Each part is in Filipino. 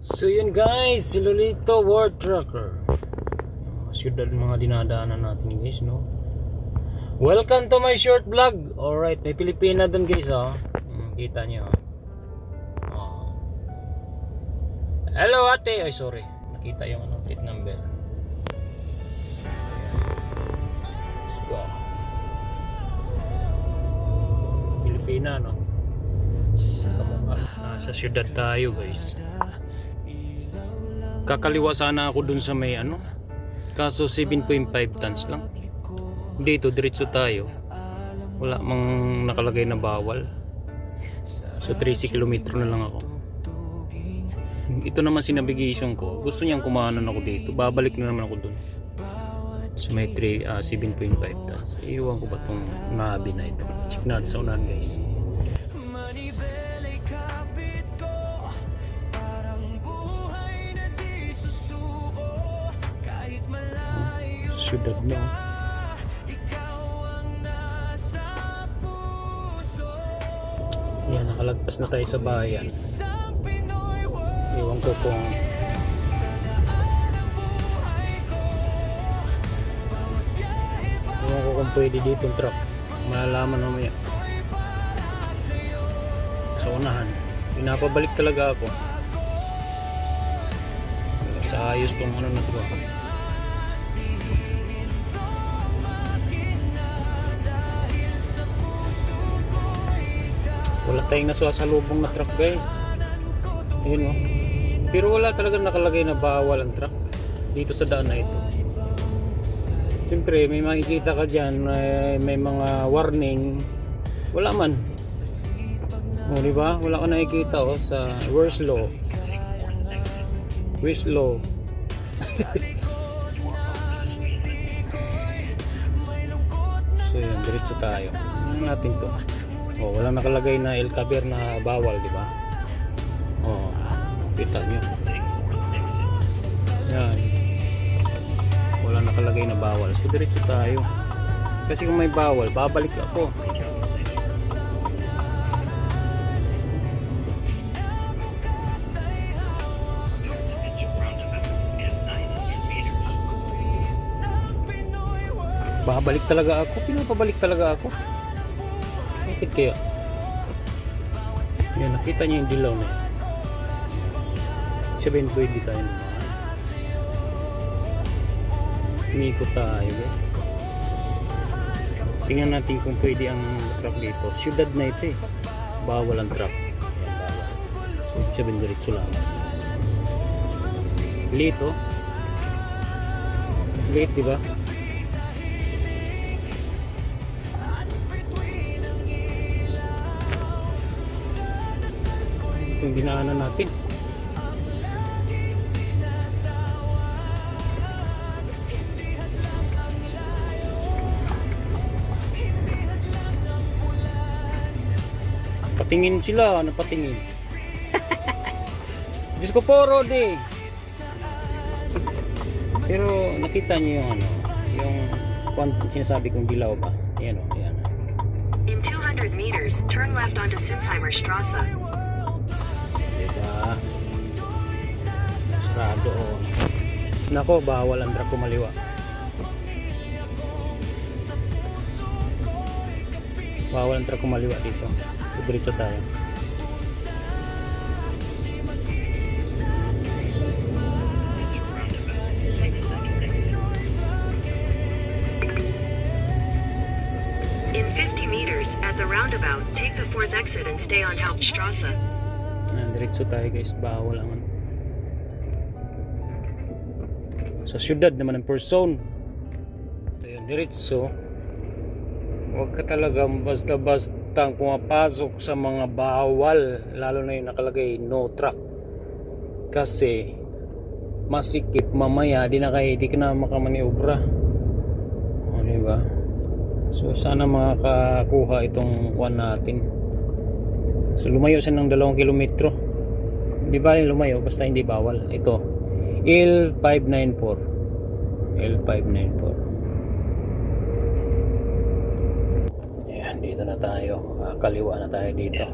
So yun guys, si Lolito War Trucker. Siyudad mga dinadaanan natin guys, no? Welcome to my short vlog. Alright, may Pilipina dun guys, oh. Kita nyo, oh. Hello ate. Ay sorry, nakita yung plate number. Let's go. Pilipina, no? Nasa siyudad tayo guys. Kakaliwa sana ako dun sa may kaso 7.5 tons lang. Dito diretso tayo. Wala mang nakalagay na bawal. So 30 kilometro na lang ako. Ito naman si navigation ko. Gusto niyang kumanan ako dito. Babalik na naman ako dun. So may 7.5 tons. Iwan ko ba tong nabi na ito? Check natin sa unahan guys. Siyudad na. Yan, nakalagpas na tayo sa bayan. Iwan ko kung pwede dito yung truck. Malalaman mamaya. Sa unahan. Pinapabalik talaga ako. Sa ayos tong na to. Wala tayong nasusalubong na truck guys. Ayun, oh. Pero wala talagang nakalagay na bawal ang truck dito sa daan na ito. Siyempre may makikita ka dyan, may mga warning. Wala man. O diba? Wala ka nakikita sa where's law. Where's law. So yun, diretso tayo. Ano natin to? Oh, walang nakalagay na El Caber na bawal, di ba? Oh, kita nyo. Yan. Walang nakalagay na bawal. So, diretso tayo. Kasi kung may bawal, babalik ako. Babalik talaga ako. Pinapabalik talaga ako. Bakit kaya? Yan, nakita niyo yung dilaw na yun. Sabihin pwede tayo naman. Umikot tayo guys. Tingnan natin kung pwede ang truck dito. Siyudad na ito eh. Bawal ang truck. Yan, bawal. So sabihin diretso lang. Lito. Late diba? Itong dinaanan natin. Patingin sila, napatingin. Diyos ko po, Rodi. Pero nakita niyo yung yung sinasabi kong dilaw ba? Ayan o, ayan. In 200 meters, turn left onto Sinsheimer Straße. Diba? Sarado o. Nako, bawal ang truck kumaliwa. Bawal ang truck kumaliwa dito. Diretso tayo. In 50 meters, at the roundabout, take the 4th exit and stay on Hauptstraße. Diretso tayo guys, bawal ang sa syudad naman ang first zone. Ayun, diretso. Huwag ka talagang basta-bastang pumapasok sa mga bawal, lalo na yung nakalagay no truck, kasi masikip mamaya di ka na makamaniobra. O diba? So sana makakakuha itong kuwan natin. So lumayo siya ng 2 kilometro. Di ba yung lumayo basta hindi bawal. Ito L594. Ayan, dito na tayo. Kaliwa na tayo dito.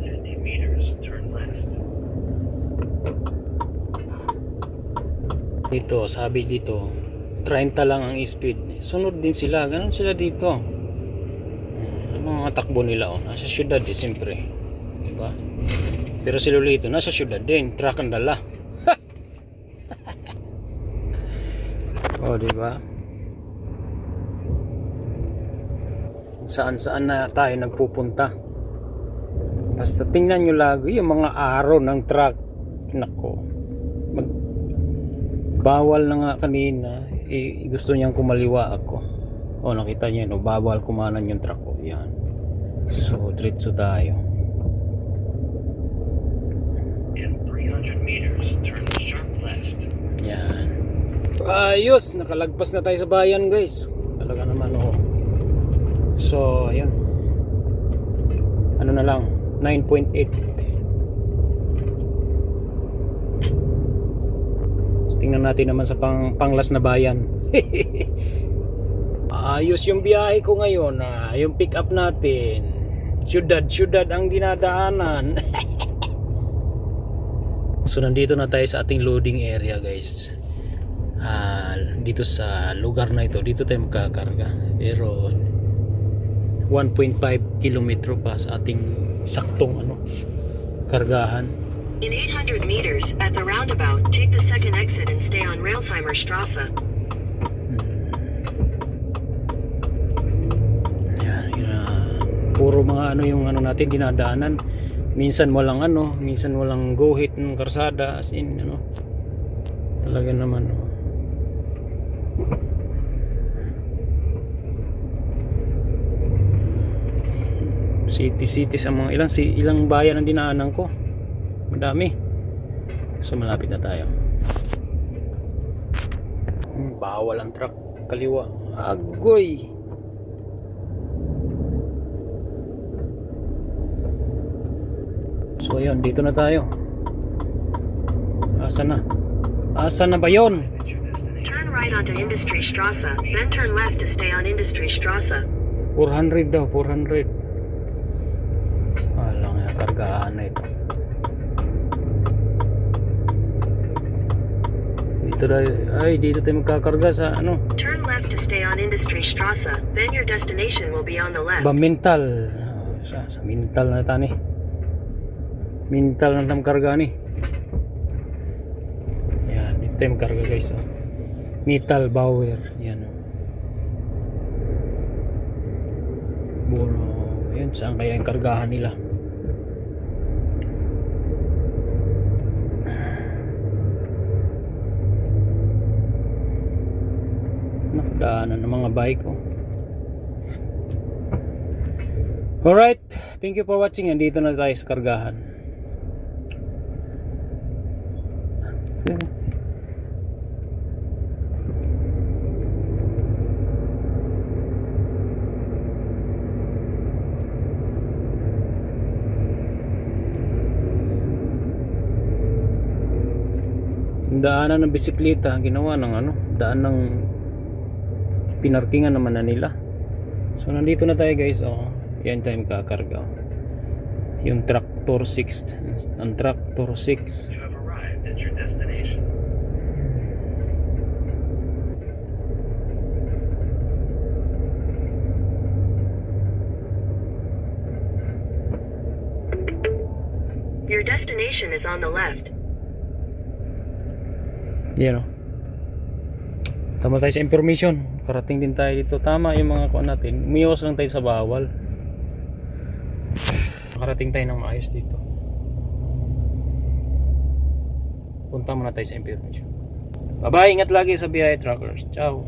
Dito, sabi dito, 30 lang ang speed. Sunod din sila, ganun sila dito. Ano mga takbo nila, oh, nasa syudad siyempre. Diba? Pero si Lolito, nasa syudad din, truck ang dala. Oh, diba? Saan-saan na tayo nagpupunta. Basta tingnan nyo lagi yung mga araw ng truck. Nako, bawal na nga kanina, gusto niyang kumaliwa ako. O, nakita niyo, no, bawal kumanan yung truck ko. Yan. So, diretso tayo. In 300 meters, turn sharp left. Yan. Ayos, nakalagpas na tayo sa bayan, guys. Talaga naman, oh. So, ayun. Ano na lang, 9.8. Tingnan natin naman sa panglas na bayan. Ayos yung biyahe ko ngayon, yung pick up natin. Syudad ang dinadaanan. So nandito na tayo sa ating loading area, guys. Dito sa lugar na ito, dito tayo magkakarga. Pero 1.5 kilometro pa sa ating saktong kargahan. In 800 meters, at the roundabout, take the second exit and stay on Railsheimer Strasse. Puro mga yung natin dinadaanan. Minsan walang guhit ng karsada, as in talaga naman city sa mga ilang bayan ang dinaanan ko. Madami. So malapit na tayo. Bawal ang truck kaliwa. Agoy. So ayun, dito na tayo. Asa na ba yun? Turn right onto Industry Strasse, then turn left to stay on Industry Strasse. 400 daw, 400. Alang nga, kargaan na ito. Dito tayo magkakarga sa Turn left to stay on Industry Strasse, then your destination will be on the left. Mintal. Sa Mintal na tani. Mintal na tam karga ni. Yan, dito tayo magkarga, guys. Mittal Bauer. Yan. Bono. Ayun, saan kaya yung kargahan nila? Nakadaanan ng mga bike ko. Alright, thank you for watching. Andito na tayo sa kargahan. Daanan ng bisikleta ginawa ng daan ng pinarkingan naman na nila. So nandito na tayo, guys. Yan tayo magkakarga. Yung Tractor 6, ang Tractor 6. You have arrived at your destination. Your destination is on the left. Yan tama tayo sa information. Karating din tayo dito. Tama yung mga kuha natin. Umiwas lang tayo sa bawal. Nakarating tayo ng maayos dito. Punta muna tayo sa information. Bye bye, ingat lagi sa biyahe, truckers. Ciao.